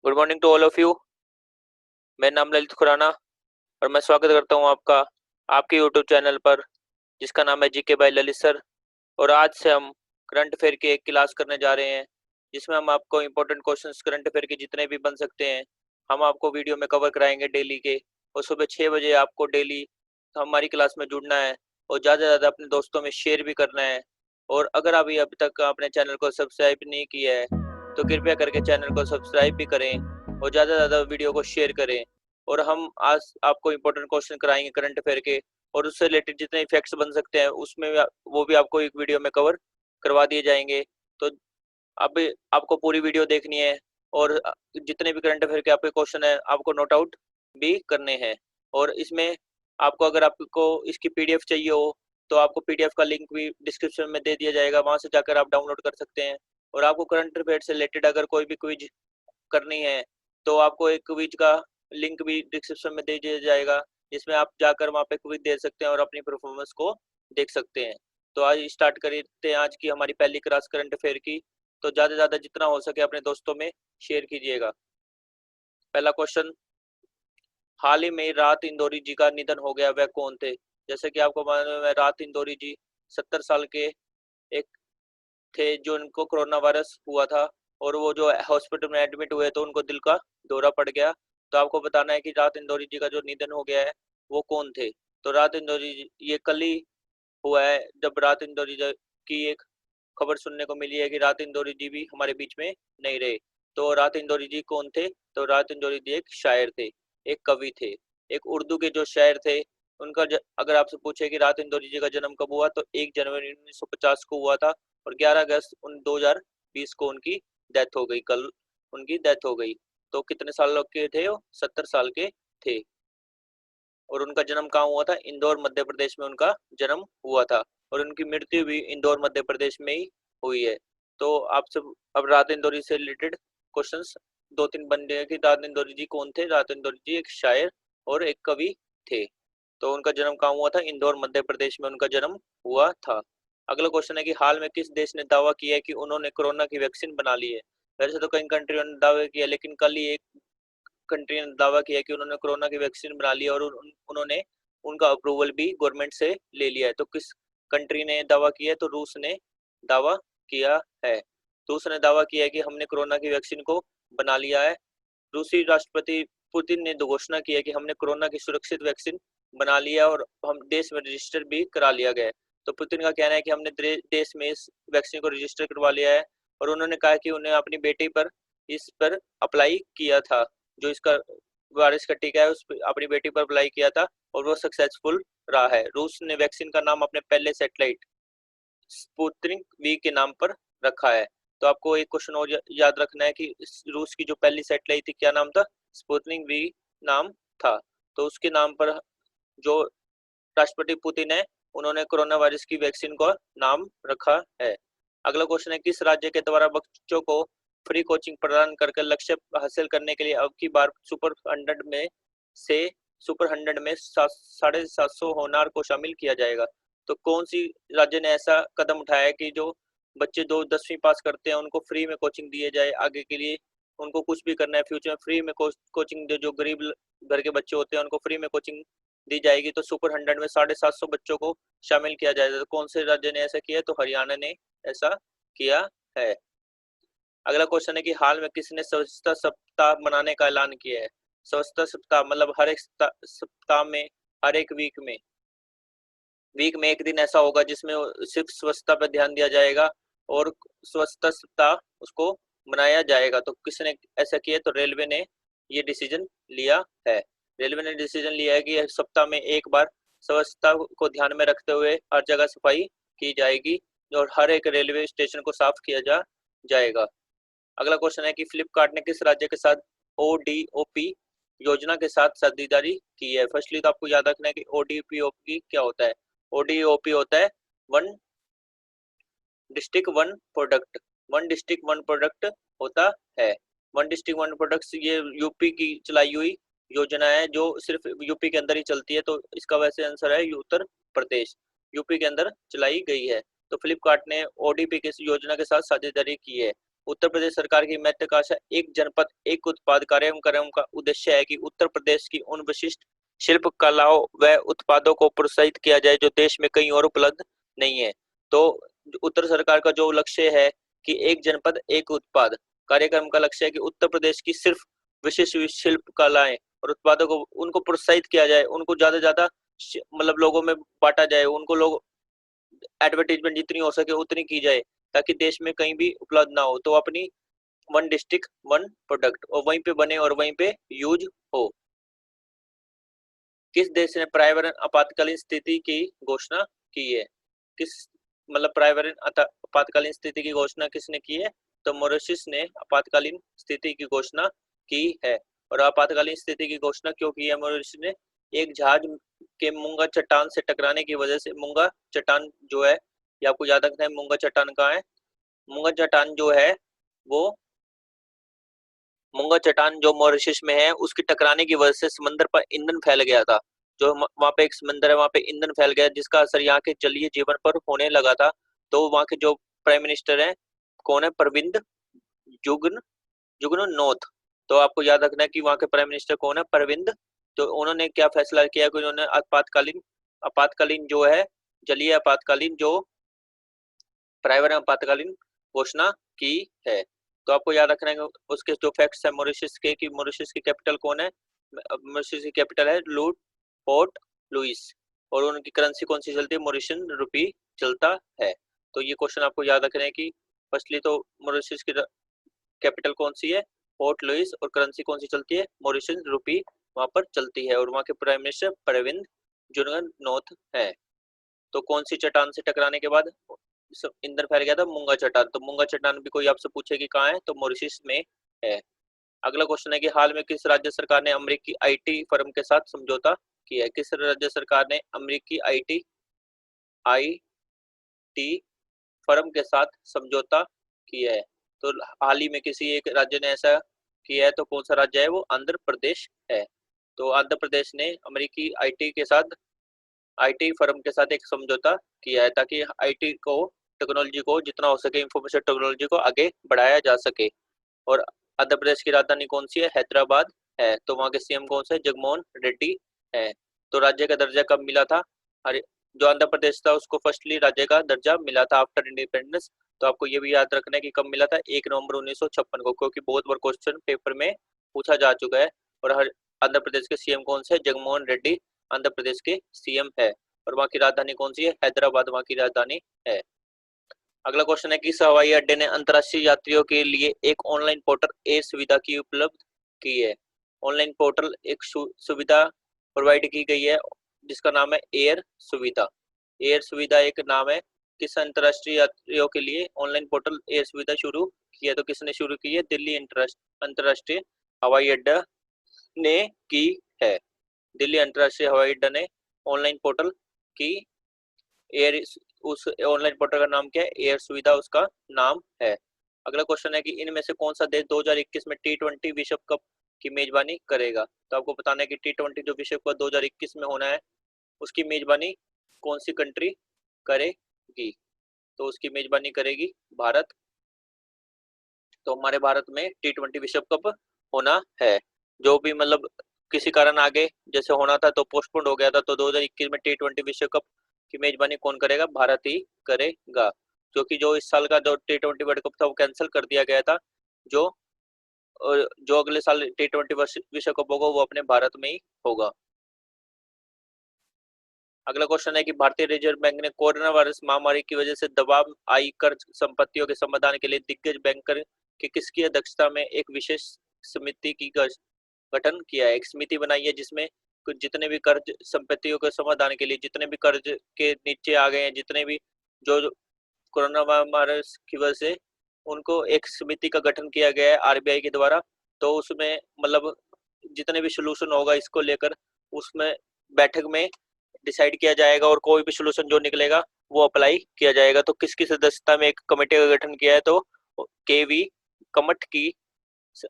Good morning to all of you. मेरा नाम ललित खुराना और मैं स्वागत करता हूं आपका आपके यूट्यूब चैनल पर जिसका नाम है जीके बाय ललित सर। और आज से हम करंट अफेयर की एक क्लास करने जा रहे हैं जिसमें हम आपको इंपॉर्टेंट क्वेश्चंस करंट अफेयर के जितने भी बन सकते हैं हम आपको वीडियो में कवर कराएंगे डेली के। और सुबह 6 बजे आपको डेली हमारी क्लास में जुड़ना है और ज़्यादा से ज़्यादा अपने दोस्तों में शेयर भी करना है। और अगर अभी अभी तक अपने चैनल को सब्सक्राइब नहीं किया है तो कृपया करके चैनल को सब्सक्राइब भी करें और ज़्यादा से ज़्यादा वीडियो को शेयर करें। और हम आज आपको इम्पोर्टेंट क्वेश्चन कराएंगे करंट अफेयर के और उससे रिलेटेड जितने इफेक्ट्स बन सकते हैं उसमें वो भी आपको एक वीडियो में कवर करवा दिए जाएंगे। तो अब आपको पूरी वीडियो देखनी है और जितने भी करंट अफेयर के आपके क्वेश्चन है आपको नोट आउट भी करने हैं। और इसमें आपको अगर आपको इसकी पीडीएफ चाहिए हो तो आपको पीडीएफ का लिंक भी डिस्क्रिप्शन में दे दिया जाएगा, वहां से जाकर आप डाउनलोड कर सकते हैं। और आपको करंट अफेयर से रिलेटेड अगर कोई भी क्विज करनी है तो आपको एक क्विज का लिंक भी डिस्क्रिप्शन में दे दिया जाएगा जिसमें आप जाकर वहाँ पे क्विज दे सकते हैं और अपनी परफॉर्मेंस को देख सकते हैं। तो आज स्टार्ट करते हैं आज की हमारी पहली क्लास करंट अफेयर की। तो ज़्यादा से ज़्यादा जितना हो सके अपने दोस्तों में शेयर कीजिएगा। पहला क्वेश्चन, हाल ही में राहत इंदौरी जी का निधन हो गया, वह कौन थे? जैसे कि आपको मालूम है राहत इंदौरी जी 70 साल के एक थे जो उनको कोरोना वायरस हुआ था और वो जो हॉस्पिटल में एडमिट हुए तो उनको दिल का दौरा पड़ गया। तो आपको बताना है कि राहत इंदौरी जी का जो निधन हो गया है वो कौन थे। तो राहत इंदौरी जी ये कल ही हुआ है जब राहत इंदौरी जी की एक खबर सुनने को मिली है कि राहत इंदौरी जी भी हमारे बीच में नहीं रहे। तो राहत इंदौरी जी कौन थे? तो राहत इंदौरी जी एक शायर थे, एक कवि थे, एक उर्दू के जो शायर थे। उनका अगर आपसे पूछे कि राहत इंदौरी जी का जन्म कब हुआ तो 1 जनवरी 1950 को हुआ था और 11 अगस्त 2020 को उनकी डेथ हो गई। कल उनकी डेथ हो गई। तो कितने साल के थे वो? 70 साल के थे। और उनका जन्म कहाँ हुआ था? इंदौर मध्य प्रदेश में उनका जन्म हुआ था और उनकी मृत्यु भी इंदौर मध्य प्रदेश में ही हुई है। तो आपसे अब राहत इंदौरी से रिलेटेड क्वेश्चंस दो तीन बन गए कि राहत इंदौरी जी कौन थे। राहत इंदौरी जी एक शायर और एक कवि थे। तो उनका जन्म कहाँ हुआ था? इंदौर मध्य प्रदेश में उनका जन्म हुआ था। अगला क्वेश्चन है कि हाल में किस देश ने दावा किया है कि उन्होंने कोरोना की वैक्सीन बना ली है? वैसे तो कई कंट्रियों ने दावा किया लेकिन कल ही एक कंट्री ने दावा किया कि उन्होंने कोरोना की वैक्सीन बना ली है और उन्होंने उनका अप्रूवल भी गवर्नमेंट से ले लिया है। तो किस कंट्री ने दावा किया है? तो रूस ने दावा किया है। रूस ने दावा किया है कि हमने कोरोना की वैक्सीन को बना लिया है। रूसी राष्ट्रपति पुतिन ने घोषणा की है कि हमने कोरोना की सुरक्षित वैक्सीन बना लिया और हम देश में रजिस्टर भी करा लिया गया है। तो पुतिन का कहना है कि हमने देश में इस वैक्सीन को रजिस्टर करवा लिया है और उन्होंने कहा कि उन्हें अपनी बेटी पर इस पर अप्लाई किया था। जो इसका वायरस का टीका है उस पर अपनी बेटी पर अप्लाई किया था और वो सक्सेसफुल रहा है। रूस ने वैक्सीन का नाम अपने पहले सैटेलाइट स्पुतनिक वी के नाम पर रखा है। तो आपको एक क्वेश्चन और याद रखना है कि रूस की जो पहली सैटेलाइट थी क्या नाम था? स्पुतनिक वी नाम था। तो उसके नाम पर जो राष्ट्रपति पुतिन है उन्होंने कोरोना वायरस की वैक्सीन को नाम रखा है। अगला क्वेश्चन है किस राज्य के द्वारा बच्चों को फ्री कोचिंग प्रदान कर लक्ष्य हासिल करने के लिए अब की बार से सुपर 100 में 750 होनहार को शामिल किया जाएगा? तो कौन सी राज्य ने ऐसा कदम उठाया है कि जो बच्चे जो 10वीं पास करते हैं उनको फ्री में कोचिंग दिए जाए आगे के लिए? उनको कुछ भी करना है फ्यूचर में फ्री में कोचिंग जो गरीब घर के बच्चे होते हैं उनको फ्री में कोचिंग दी जाएगी। तो सुपर 100 में 750 बच्चों को शामिल किया जाएगा। तो कौन से राज्य ने ऐसा किया? तो हरियाणा ने ऐसा किया है। अगला क्वेश्चन है कि हाल में किसने स्वच्छता सप्ताह मनाने का ऐलान किया है? स्वच्छता सप्ताह मतलब हर एक सप्ताह में हर एक वीक में एक दिन ऐसा होगा जिसमें सिर्फ स्वच्छता पर ध्यान दिया जाएगा और स्वच्छता सप्ताह उसको मनाया जाएगा। तो किसने ऐसा किया? तो रेलवे ने ये डिसीजन लिया है। रेलवे ने डिसीजन लिया है कि सप्ताह में एक बार स्वच्छता को ध्यान में रखते हुए हर जगह सफाई की जाएगी और हर एक रेलवे स्टेशन को साफ किया जाएगा। अगला क्वेश्चन है कि फ्लिपकार्ट ने किस राज्य के साथ ओडीओपी योजना के साथ साझेदारी की है? फर्स्टली तो आपको याद रखना है कि ओडीओपी क्या होता है। ओडीओपी होता है one district one product. One district one product होता है। वन डिस्ट्रिक्ट वन प्रोडक्ट ये यूपी की चलाई हुई योजना है जो सिर्फ यूपी के अंदर ही चलती है। तो इसका वैसे आंसर है उत्तर प्रदेश, यूपी के अंदर चलाई गई है। तो फ्लिपकार्ट ने ओडीपी की योजना के साथ साझेदारी की है। उत्तर प्रदेश सरकार की महत्वाकांक्षा एक जनपद एक उत्पाद कार्यक्रम का उद्देश्य है कि उत्तर प्रदेश की उन विशिष्ट शिल्प कलाओं व उत्पादों को प्रोत्साहित किया जाए जो देश में कहीं और उपलब्ध नहीं है। तो उत्तर सरकार का जो लक्ष्य है कि एक जनपद एक उत्पाद कार्यक्रम का लक्ष्य है कि उत्तर प्रदेश की सिर्फ विशिष्ट शिल्प कलाएं और उत्पादों को उनको प्रोत्साहित किया जाए, उनको ज्यादा से ज्यादा मतलब लोगों में बांटा जाए, उनको लोग एडवर्टीजमेंट जितनी हो सके उतनी की जाए ताकि देश में कहीं भी उपलब्ध ना हो। तो अपनी वन डिस्ट्रिक्ट वन प्रोडक्ट और वहीं पे बने और वहीं पे यूज हो। किस देश ने पर्यावरण आपातकालीन स्थिति की घोषणा की है? किस मतलब पर्यावरण आपातकालीन स्थिति की घोषणा किसने की है? तो मॉरिशस ने आपातकालीन स्थिति की घोषणा की है। और आपातकालीन स्थिति की घोषणा क्यों की है मॉरिशस ने? एक जहाज के मूंगा चट्टान से टकराने की वजह से। मूंगा चट्टान जो है, ये आपको याद रखना है, मूंगा चट्टान कहाँ है? मूंगा चट्टान जो है वो मूंगा चट्टान जो मॉरिशस में है उसकी टकराने की वजह से समंदर पर ईंधन फैल गया था। जो वहां पे एक समंदर है वहां पे ईंधन फैल गया जिसका असर यहाँ के जलीय जीवन पर होने लगा था। तो वहां के जो प्राइम मिनिस्टर है कौन है? प्रविंद जुगन जुगन नोथ। तो आपको याद रखना है कि वहां के प्राइम मिनिस्टर कौन है? प्रविंद। तो उन्होंने क्या फैसला किया कि उन्होंने आपातकालीन आपातकालीन जो है जलीय आपातकालीन जो पर्यावरण आपातकालीन घोषणा की है। तो आपको याद रखना है उसके जो फैक्ट्स है मॉरिशस के कि मॉरिशस की कैपिटल कौन है? मॉरिशस की कैपिटल है पोर्ट लुइस। और उनकी करेंसी कौन सी चलती है? मॉरिशन रुपी चलता है। तो ये क्वेश्चन आपको याद रखना है कि फर्स्टली तो मॉरिशस की कैपिटल कौन सी है? Port Louis. और करेंसी कौन सी चलती है? मॉरिशन रुपी वहां पर चलती है। और वहां के प्राइम मिनिस्टर प्रविंद जुगनौथ है। तो कौन सी चट्टान से टकराने के बाद ईंधन फैल गया था? मूंगा चट्टान। तो मूंगा चट्टान भी कोई आपसे पूछे कि कहाँ है तो मॉरिशस में है। अगला क्वेश्चन है कि हाल में किस राज्य सरकार ने अमेरिकी आईटी फर्म के साथ समझौता किया है? किस राज्य सरकार ने अमेरिकी आईटी फर्म के साथ समझौता किया है? तो हाल ही में किसी एक राज्य ने ऐसा किया है। तो कौन सा राज्य है वो? आंध्र प्रदेश है। तो आंध्र प्रदेश ने अमेरिकी आईटी फर्म के साथ एक समझौता किया है ताकि आईटी को टेक्नोलॉजी को जितना हो सके इंफॉर्मेशन टेक्नोलॉजी को आगे बढ़ाया जा सके। और आंध्र प्रदेश की राजधानी कौन सी है? हैदराबाद है। तो वहाँ के सीएम कौन से? जगनमोहन रेड्डी है। तो राज्य का दर्जा कब मिला था? अरे जो आंध्र प्रदेश था उसको फर्स्टली राज्य का दर्जा मिला था आफ्टर इंडिपेंडेंस। तो आपको ये भी याद रखना है कि कब मिला था? 1 नवंबर 1956 को, क्योंकि बहुत बार क्वेश्चन पेपर में पूछा जा चुका है। और हर आंध्र प्रदेश के सीएम कौन से? जगनमोहन रेड्डी आंध्र प्रदेश के सीएम है। और वहाँ की राजधानी कौन सी है? हैदराबाद वहाँ की राजधानी है। अगला क्वेश्चन है किस हवाई अड्डे ने अंतर्राष्ट्रीय यात्रियों के लिए एक ऑनलाइन पोर्टल एयर सुविधा की उपलब्ध की है? ऑनलाइन पोर्टल एक सुविधा प्रोवाइड की गई है जिसका नाम है एयर सुविधा। एयर सुविधा एक नाम है। किस अंतर्राष्ट्रीय यात्रियों के लिए ऑनलाइन पोर्टल एयर सुविधा शुरू की है? तो किसने शुरू की है? दिल्ली अंतर्राष्ट्रीय हवाई अड्डा ने की है। दिल्ली अंतर्राष्ट्रीय हवाई अड्डा ने ऑनलाइन पोर्टल की एयर उस ऑनलाइन पोर्टल का नाम क्या है? एयर सुविधा उसका नाम है। अगला क्वेश्चन है कि इनमें से कौन सा देश 2021 में T20 विश्व कप की मेजबानी करेगा? तो आपको बताना है कि T20 जो विश्व कप 2021 में होना है उसकी मेजबानी कौन सी कंट्री करेगी? तो उसकी मेजबानी करेगी भारत। तो हमारे भारत में T20 विश्व कप होना है। जो भी मतलब किसी कारण आगे जैसे होना था तो पोस्टपोन हो गया था, तो 2021 में T20 विश्व कप की मेजबानी कौन करेगा? भारत ही करेगा। क्योंकि जो इस साल का जो T20 वर्ल्ड कप था वो कैंसिल कर दिया गया था। जो जो अगले साल T20 विश्व कप होगा वो अपने भारत में ही होगा। अगला क्वेश्चन है कि भारतीय रिजर्व बैंक ने कोरोना वायरस महामारी की वजह से दबाव आई कर्ज संपत्तियों के समाधान के लिए दिग्गज बैंकर की किसकी अध्यक्षता में एक विशेष समिति की गठन किया है? एक समिति बनाई है जिसमें कुछ जितने भी कर्ज संपत्तियों के समाधान के लिए जितने भी कर्ज के नीचे आ गए हैं, जितने भी जो कोरोना महामारी की वजह से उनको एक समिति का गठन किया गया है आरबीआई के द्वारा। तो उसमें मतलब जितने भी सोल्यूशन होगा इसको लेकर उसमें बैठक में डिसाइड किया जाएगा और कोई भी सोल्यूशन जो निकलेगा वो अप्लाई किया जाएगा। तो किसकी सदस्यता में एक कमेटी का गठन किया है? तो केवी कमठ की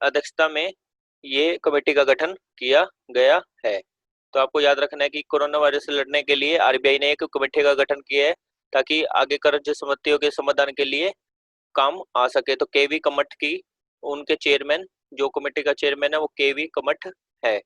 अध्यक्षता में ये कमेटी का गठन किया गया है। तो आपको याद रखना है कि कोरोना वायरस से लड़ने के लिए आरबीआई ने एक कमेटी का गठन किया है ताकि आगे कर्ज संपत्तियों के समाधान के लिए काम आ सके। तो केवी कमठ की उनके चेयरमैन, जो कमेटी का चेयरमैन है वो केवी कमठ है।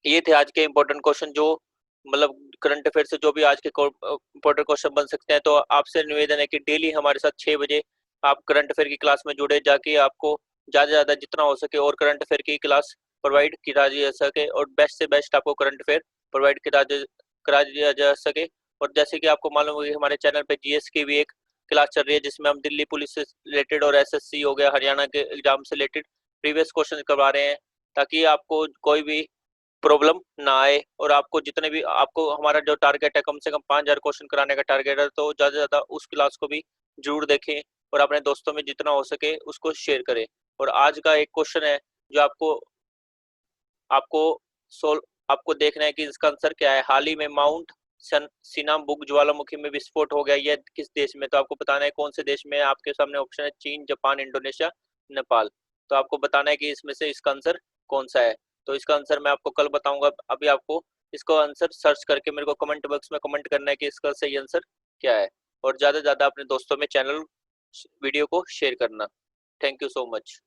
ये थे आज के इंपॉर्टेंट क्वेश्चन, जो मतलब करंट अफेयर से जो भी आज के इंपॉर्टेंट क्वेश्चन बन सकते हैं। तो आपसे निवेदन है कि डेली हमारे साथ 6 बजे आप करंट अफेयर की क्लास में जुड़े, जाके आपको ज़्यादा से ज़्यादा जितना हो सके और करंट अफेयर की क्लास प्रोवाइड करा जा सके, और बेस्ट से बेस्ट आपको करंट अफेयर प्रोवाइड करा दिया जा सके। और जैसे कि आपको मालूम होगी, हमारे चैनल पे जीएस की भी एक क्लास चल रही है, जिसमें हम दिल्ली पुलिस से रिलेटेड और एसएससी हो गया, हरियाणा के एग्जाम से रिलेटेड प्रीवियस क्वेश्चन करवा रहे हैं, ताकि आपको कोई भी प्रॉब्लम ना आए। और आपको जितने भी, आपको हमारा जो टारगेट है कम से कम 5000 क्वेश्चन कराने का टारगेट है, तो ज़्यादा से ज़्यादा उस क्लास को भी जरूर देखें और अपने दोस्तों में जितना हो सके उसको शेयर करें। और आज का एक क्वेश्चन है जो आपको आपको सोल्व आपको देखना है कि इसका आंसर क्या है। हाल ही में माउंट सिनाम्बुक ज्वालामुखी में विस्फोट हो गया, यह किस देश में? तो आपको बताना है कौन से देश में। आपके सामने ऑप्शन है चीन, जापान, इंडोनेशिया, नेपाल। तो आपको बताना है कि इसमें से इसका आंसर कौन सा है। तो इसका आंसर मैं आपको कल बताऊंगा। अभी आपको इसको आंसर सर्च करके मेरे को कमेंट बॉक्स में कमेंट करना है कि इसका सही आंसर क्या है। और ज़्यादा से ज़्यादा अपने दोस्तों में चैनल वीडियो को शेयर करना। Thank you so much.